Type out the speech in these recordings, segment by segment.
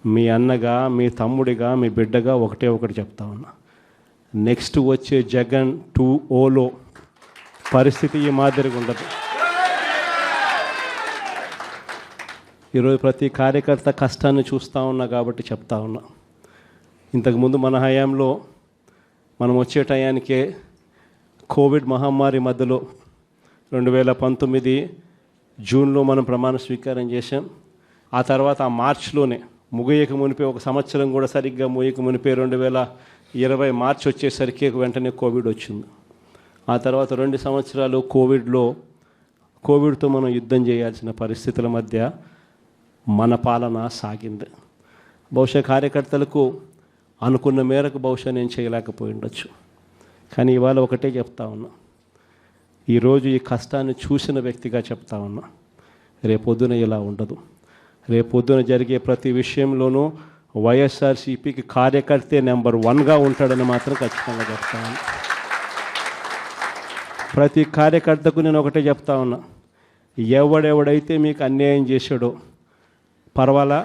మీ అన్నగా, మీ తమ్ముడిగా, మీ బిడ్డగా ఒకటే ఒకటి చెప్తా ఉన్నా. నెక్స్ట్ వచ్చే జగన్ 2.0లో పరిస్థితి ఈ మాదిరిగా ఉండదు. ఈరోజు ప్రతి కార్యకర్త కష్టాన్ని చూస్తూ ఉన్నా కాబట్టి చెప్తా ఉన్నా. ఇంతకుముందు మన హయాంలో మనం వచ్చే టయానికే కోవిడ్ మహమ్మారి మధ్యలో 2019 జూన్లో మనం ప్రమాణ స్వీకారం చేశాం. ఆ తర్వాత ఆ మార్చిలోనే ముగియక మునిపే, ఒక సంవత్సరం కూడా సరిగ్గా ముగియక మునిపే 2020 మార్చి వచ్చేసరికి వెంటనే కోవిడ్ వచ్చింది. ఆ తర్వాత 2 సంవత్సరాలు కోవిడ్తో మనం యుద్ధం చేయాల్సిన పరిస్థితుల మధ్య మన పాలన సాగింది. బహుశా కార్యకర్తలకు అనుకున్న మేరకు బహుశా నేను చేయలేకపోయి ఉండొచ్చు. కానీ ఇవాళ ఒకటే చెప్తా ఉన్నా, ఈరోజు ఈ కష్టాన్ని చూసిన వ్యక్తిగా చెప్తా ఉన్నా, రేపొద్దున ఇలా ఉండదు. రేపొద్దున జరిగే ప్రతి విషయంలోనూ వైఎస్ఆర్సీపీకి కార్యకర్తే నెంబర్ 1గా ఉంటాడని మాత్రం ఖచ్చితంగా చెప్తా ఉన్నా. ప్రతి కార్యకర్తకు నేను ఒకటే చెప్తా ఉన్నా, ఎవడెవడైతే మీకు అన్యాయం చేశాడో పర్వాలా,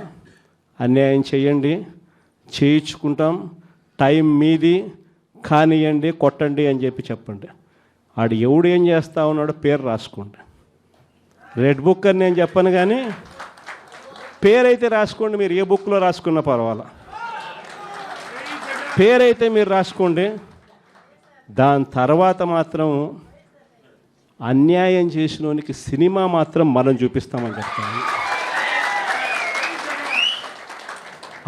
అన్యాయం చేయండి, చేయించుకుంటాం, టైం మీది, కానియండి, కొట్టండి అని చెప్పండి. ఆడు ఎవడు ఏం చేస్తా ఉన్నాడో పేరు రాసుకోండి. రెడ్ బుక్ అని నేను చెప్పను, కానీ పేరైతే రాసుకోండి. మీరు ఏ బుక్లో రాసుకున్నా పర్వాలా, పేరైతే మీరు రాసుకోండి. దాని తర్వాత మాత్రం అన్యాయం చేసినోనికి సినిమా మాత్రం మనం చూపిస్తామని చెప్తాను.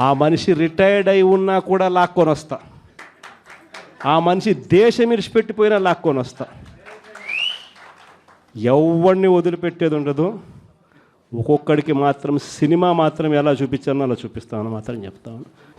ఆ మనిషి రిటైర్డ్ అయి ఉన్నా కూడా లాక్కొని వస్తా. ఆ మనిషి దేశం విడిచిపెట్టిపోయినా లాక్కొని వస్తా. ఎవరిని వదిలిపెట్టేది ఉండదు. ఒక్కొక్కడికి మాత్రం సినిమా మాత్రం ఎలా చూపించానో అలా చూపిస్తామని మాత్రం చెప్తాను.